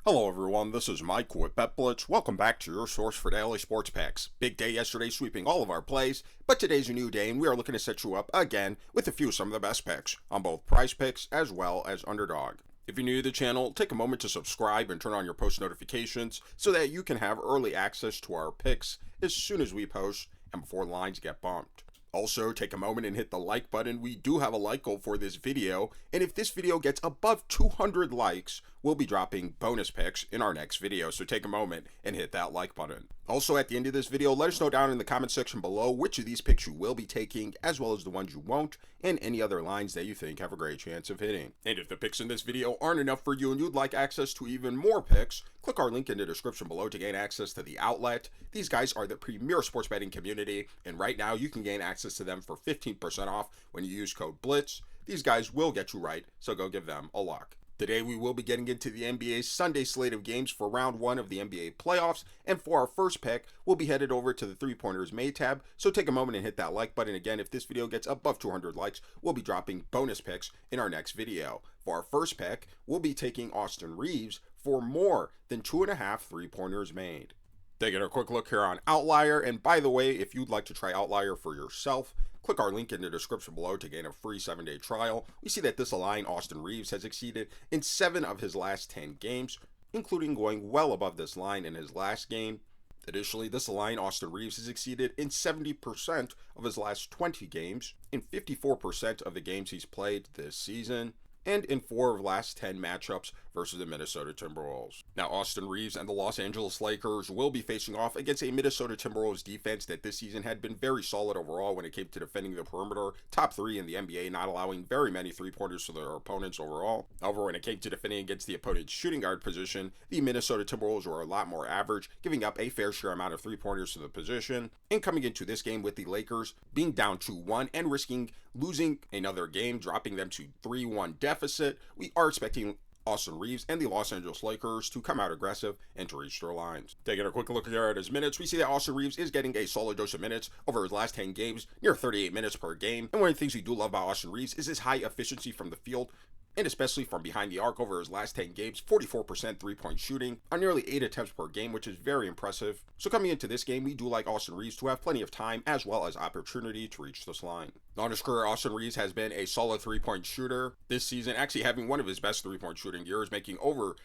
Hello everyone, this is Mike with BetBlitz. Welcome back to your source for daily sports picks. Big day yesterday sweeping all of our plays, but today's a new day and we are looking to set you up again with some of the best picks on both PrizePicks as well as Underdog. If you're new to the channel, take a moment to subscribe and turn on your post notifications so that you can have early access to our picks as soon as we post and before lines get bumped. Also, take a moment and hit the like button. We do have a like goal for this video, and if this video gets above 200 likes, we'll be dropping bonus picks in our next video, so take a moment and hit that like button. Also, at the end of this video, let us know down in the comment section below which of these picks you will be taking, as well as the ones you won't, and any other lines that you think have a great chance of hitting. And if the picks in this video aren't enough for you and you'd like access to even more picks, click our link in the description below to gain access to the outlet. These guys are the premier sports betting community, and right now you can gain access to them for 15% off when you use code BLITZ. These guys will get you right, so go give them a look. Today we will be getting into the NBA's Sunday slate of games for round 1 of the NBA playoffs, and for our first pick, we'll be headed over to the 3-pointers made tab, so take a moment and hit that like button. Again, if this video gets above 200 likes, we'll be dropping bonus picks in our next video. For our first pick, we'll be taking Austin Reaves for more than 2.5 3-pointers made. Taking a quick look here on Outlier, and by the way, if you'd like to try Outlier for yourself, click our link in the description below to gain a free 7-day trial. We see that this line, Austin Reaves, has exceeded in 7 of his last 10 games, including going well above this line in his last game. Additionally, this line, Austin Reaves, has exceeded in 70% of his last 20 games, in 54% of the games he's played this season, and in 4 of the last 10 matchups versus the Minnesota Timberwolves. Now, Austin Reaves and the Los Angeles Lakers will be facing off against a Minnesota Timberwolves defense that this season had been very solid overall when it came to defending the perimeter, top 3 in the NBA, not allowing very many 3-pointers to their opponents overall. However, when it came to defending against the opponent's shooting guard position, the Minnesota Timberwolves were a lot more average, giving up a fair share amount of 3-pointers to the position, and coming into this game with the Lakers being down 2-1 and risking losing another game, dropping them to 3-1 deficit, we are expecting Austin Reaves and the Los Angeles Lakers to come out aggressive and to reach their lines. Taking a quick look here at his minutes, we see that Austin Reaves is getting a solid dose of minutes over his last 10 games, near 38 minutes per game. And one of the things we do love about Austin Reaves is his high efficiency from the field, and especially from behind the arc over his last 10 games, 44% 3-point shooting on nearly 8 attempts per game, which is very impressive. So coming into this game, we do like Austin Reaves to have plenty of time as well as opportunity to reach this line. On his career, Austin Reaves has been a solid 3-point shooter this season, actually having one of his best 3-point shooting years, making over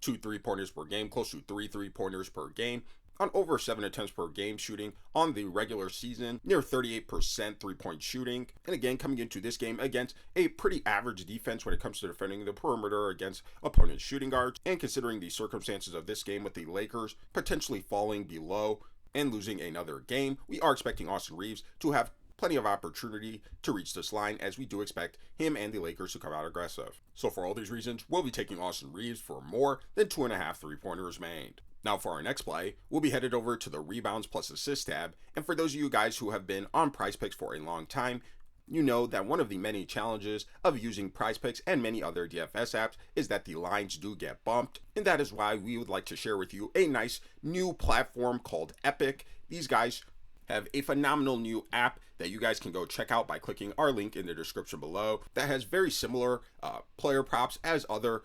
2 3-pointers per game, close to 3 3-pointers per game, on over 7 attempts per game shooting on the regular season, near 38% 3-point shooting. And again, coming into this game against a pretty average defense when it comes to defending the perimeter against opponents' shooting guards, and considering the circumstances of this game with the Lakers potentially falling below and losing another game, we are expecting Austin Reaves to have plenty of opportunity to reach this line, as we do expect him and the Lakers to come out aggressive. So for all these reasons, we'll be taking Austin Reaves for more than 2.5 3-pointers made. Now for our next play, we'll be headed over to the rebounds plus assists tab, and for those of you guys who have been on PrizePicks for a long time, you know that one of the many challenges of using PrizePicks and many other DFS apps is that the lines do get bumped, and that is why we would like to share with you a nice new platform called Epic. These guys have a phenomenal new app that you guys can go check out by clicking our link in the description below that has very similar player props as other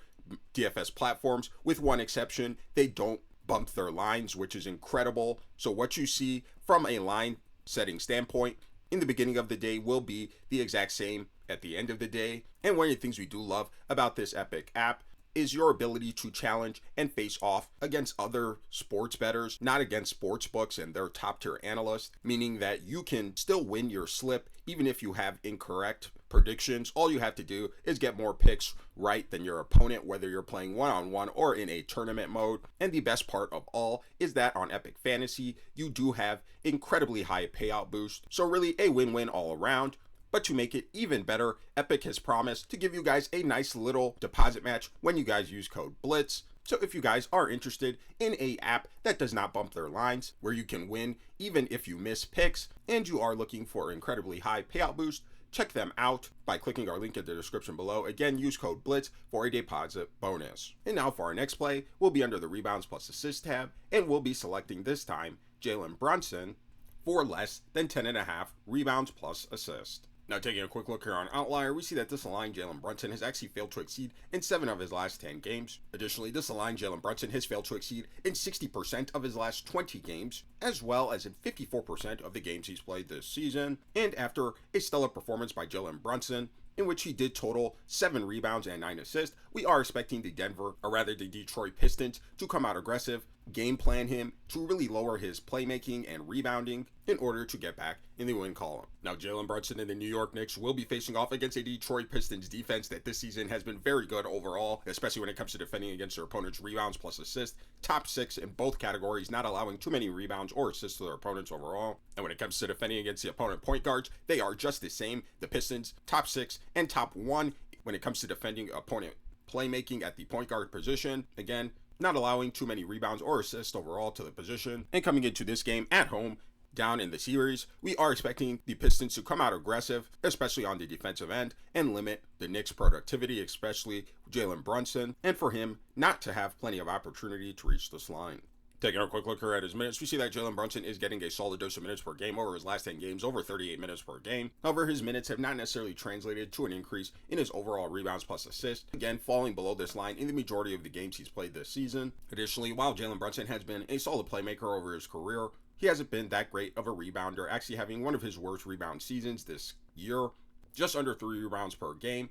DFS platforms, with one exception: they don't bump their lines, which is incredible. So what you see from a line setting standpoint in the beginning of the day will be the exact same at the end of the day. And one of the things we do love about this Epic app is your ability to challenge and face off against other sports bettors, not against sports books and their top tier analysts, meaning that you can still win your slip even if you have incorrect predictions. All you have to do is get more picks right than your opponent, whether you're playing one-on-one or in a tournament mode. And the best part of all is that on Epic Fantasy, you do have incredibly high payout boost. So really a win-win all around. But to make it even better, Epic has promised to give you guys a nice little deposit match when you guys use code BLITZ. So if you guys are interested in an app that does not bump their lines, where you can win even if you miss picks, and you are looking for an incredibly high payout boost, check them out by clicking our link in the description below. Again, use code BLITZ for a deposit bonus. And now for our next play, we'll be under the rebounds plus assist tab, and we'll be selecting this time Jalen Brunson for less than 10.5 rebounds plus assist. Now, taking a quick look here on Outlier, we see that this aligned Jalen Brunson has actually failed to exceed in 7 of his last 10 games. Additionally, this aligned Jalen Brunson has failed to exceed in 60% of his last 20 games, as well as in 54% of the games he's played this season. And after a stellar performance by Jalen Brunson, in which he did total 7 rebounds and 9 assists, we are expecting the Detroit Pistons to come out aggressive, game plan him to really lower his playmaking and rebounding in order to get back in the win column. Now, Jalen Brunson and the New York Knicks will be facing off against a Detroit Pistons defense that this season has been very good overall, especially when it comes to defending against their opponent's rebounds plus assists. Top 6 in both categories, not allowing too many rebounds or assists to their opponents overall. And when it comes to defending against the opponent point guards, they are just the same. The Pistons, top 6 and top 1 when it comes to defending opponent playmaking at the point guard position. Again, not allowing too many rebounds or assists overall to the position. And coming into this game at home, down in the series, we are expecting the Pistons to come out aggressive, especially on the defensive end, and limit the Knicks' productivity, especially Jalen Brunson, and for him not to have plenty of opportunity to reach this line. Taking a quick look here at his minutes, we see that Jalen Brunson is getting a solid dose of minutes per game over his last 10 games, over 38 minutes per game. However, his minutes have not necessarily translated to an increase in his overall rebounds plus assists, again falling below this line in the majority of the games he's played this season. Additionally, while Jalen Brunson has been a solid playmaker over his career, he hasn't been that great of a rebounder, actually having one of his worst rebound seasons this year, just under 3 rebounds per game,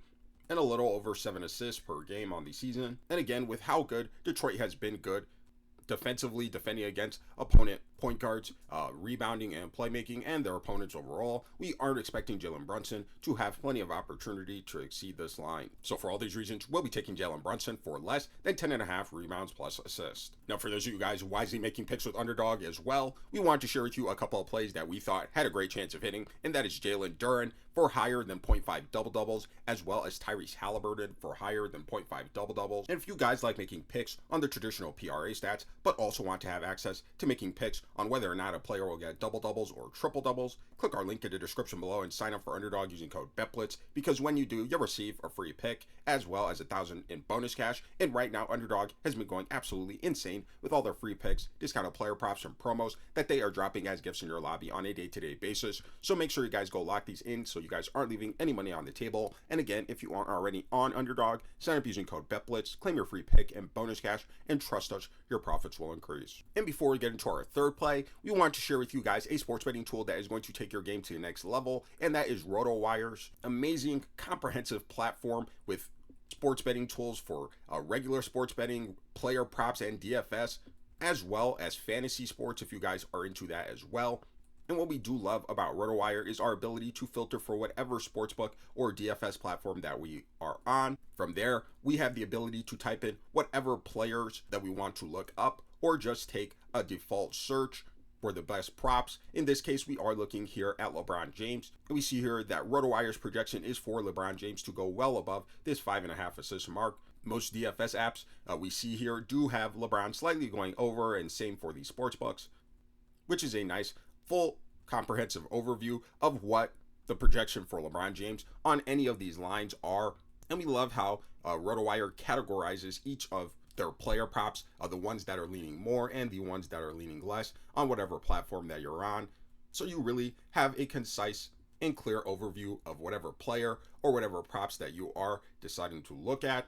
and a little over 7 assists per game on the season. And again, with how good Detroit has been good defensively, defending against opponent point guards, rebounding and playmaking, and their opponents overall, we aren't expecting Jalen Brunson to have plenty of opportunity to exceed this line. So for all these reasons, we'll be taking Jalen Brunson for less than 10.5 rebounds plus assists. Now, for those of you guys wisely making picks with Underdog as well, we want to share with you a couple of plays that we thought had a great chance of hitting, and that is Jalen Duren for higher than 0.5 double-doubles, as well as Tyrese Halliburton for higher than 0.5 double-doubles. And if you guys like making picks on the traditional PRA stats, but also want to have access to making picks on whether or not a player will get double-doubles or triple-doubles, click our link in the description below and sign up for Underdog using code BETBLITZ, because when you do, you'll receive a free pick as well as $1,000 in bonus cash. And right now, Underdog has been going absolutely insane with all their free picks, discounted player props, and promos that they are dropping as gifts in your lobby on a day-to-day basis. So make sure you guys go lock these in so you guys aren't leaving any money on the table. And again, if you aren't already on Underdog, sign up using code BETBLITZ, claim your free pick and bonus cash, and trust us, your profits will increase. And before we get into our third play, we want to share with you guys a sports betting tool that is going to take your game to the next level, and that is RotoWire's amazing, comprehensive platform with sports betting tools for regular sports betting, player props, and DFS, as well as fantasy sports if you guys are into that as well. And what we do love about RotoWire is our ability to filter for whatever sportsbook or DFS platform that we are on. From there, we have the ability to type in whatever players that we want to look up, or just take a default search for the best props. In this case, we are looking here at LeBron James. And we see here that RotoWire's projection is for LeBron James to go well above this 5.5 assist mark. Most DFS apps we see here do have LeBron slightly going over, and same for the sportsbooks, which is a nice full comprehensive overview of what the projection for LeBron James on any of these lines are. And we love how RotoWire categorizes each of their player props, the ones that are leaning more and the ones that are leaning less on whatever platform that you're on. So you really have a concise and clear overview of whatever player or whatever props that you are deciding to look at.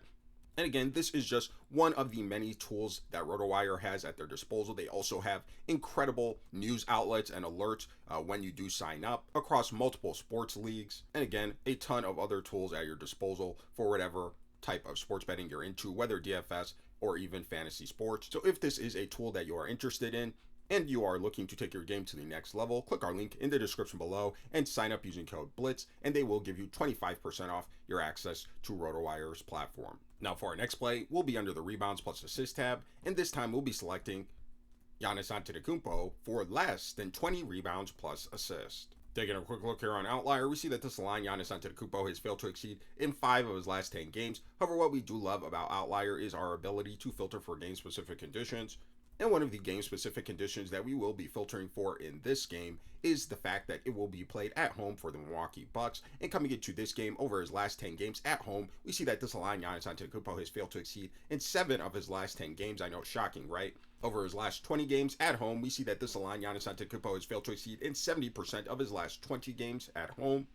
And again, this is just one of the many tools that RotoWire has at their disposal. They also have incredible news outlets and alerts when you do sign up across multiple sports leagues. And again, a ton of other tools at your disposal for whatever type of sports betting you're into, whether DFS or even fantasy sports. So if this is a tool that you are interested in and you are looking to take your game to the next level, click our link in the description below and sign up using code BLITZ, and they will give you 25% off your access to RotoWire's platform. Now for our next play, we'll be under the rebounds plus assist tab, and this time we'll be selecting Giannis Antetokounmpo for less than 20 rebounds plus assist. Taking a quick look here on Outlier, we see that this line, Giannis Antetokounmpo, has failed to exceed in 5 of his last 10 games. However, what we do love about Outlier is our ability to filter for game-specific conditions. And one of the game-specific conditions that we will be filtering for in this game is the fact that it will be played at home for the Milwaukee Bucks. And coming into this game, over his last 10 games at home, we see that this line, Giannis Antetokounmpo, has failed to exceed in 7 of his last 10 games. I know, shocking, right? Over his last 20 games at home, we see that this line, Giannis Antetokounmpo, has failed to exceed in 70% of his last 20 games at home.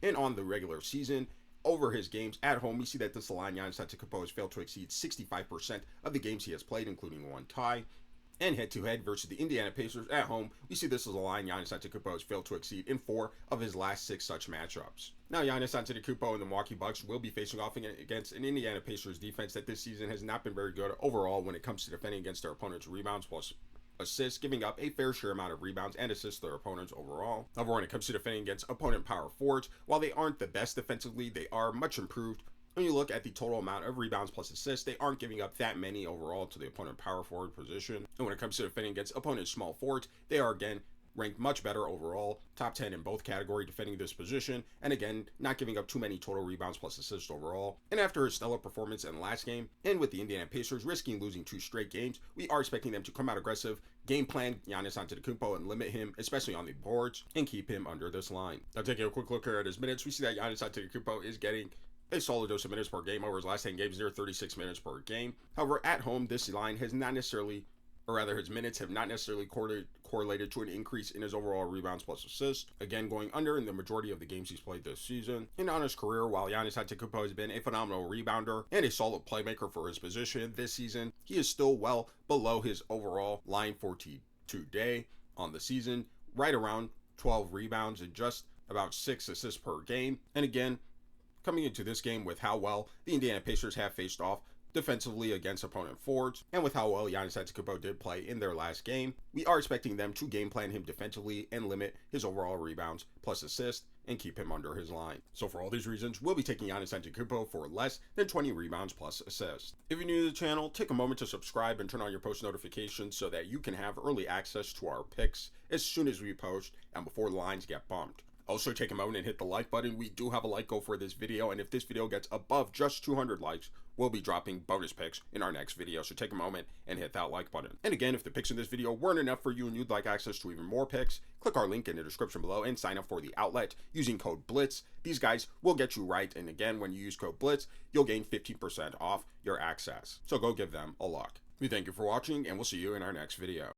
And on the regular season, over his games at home, we see that this line, Giannis Antetokounmpo, has failed to exceed 65% of the games he has played, including one tie. And head-to-head versus the Indiana Pacers at home, we see this as a line Giannis Antetokounmpo has failed to exceed in 4 of his last 6 such matchups. Now, Giannis Antetokounmpo and the Milwaukee Bucks will be facing off against an Indiana Pacers defense that this season has not been very good overall when it comes to defending against their opponents' rebounds plus assists, giving up a fair share amount of rebounds and assists to their opponents overall. However, when it comes to defending against opponent power forwards, while they aren't the best defensively, they are much improved. When you look at the total amount of rebounds plus assists, they aren't giving up that many overall to the opponent power forward position. And when it comes to defending against opponent small forwards, they are again ranked much better overall, top 10 in both category defending this position, and again, not giving up too many total rebounds plus assists overall. And after his stellar performance in the last game, and with the Indiana Pacers risking losing 2 straight games, we are expecting them to come out aggressive, game plan Giannis Antetokounmpo and limit him, especially on the boards, and keep him under this line. Now taking a quick look here at his minutes, we see that Giannis Antetokounmpo is getting a solid dose of minutes per game over his last 10 games, near 36 minutes per game. However, at home, this line has not necessarily, or rather his minutes have not necessarily correlated to an increase in his overall rebounds plus assists, again going under in the majority of the games he's played this season. And on his career, while Giannis Antetokounmpo has been a phenomenal rebounder and a solid playmaker for his position this season, he is still well below his overall line for today on the season, right around 12 rebounds and just about 6 assists per game. And again, coming into this game with how well the Indiana Pacers have faced off defensively against opponent forwards, and with how well Giannis Antetokounmpo did play in their last game, we are expecting them to game plan him defensively and limit his overall rebounds plus assists and keep him under his line. So for all these reasons, we'll be taking Giannis Antetokounmpo for less than 20 rebounds plus assists. If you're new to the channel, take a moment to subscribe and turn on your post notifications so that you can have early access to our picks as soon as we post and before the lines get bumped. Also take a moment and hit the like button. We do have a like goal for this video, and if this video gets above just 200 likes, we'll be dropping bonus picks in our next video, so take a moment and hit that like button. And again, if the picks in this video weren't enough for you and you'd like access to even more picks, click our link in the description below and sign up for the outlet using code BLITZ. These guys will get you right, and again, when you use code BLITZ, you'll gain 15% off your access. So go give them a look. We thank you for watching, and we'll see you in our next video.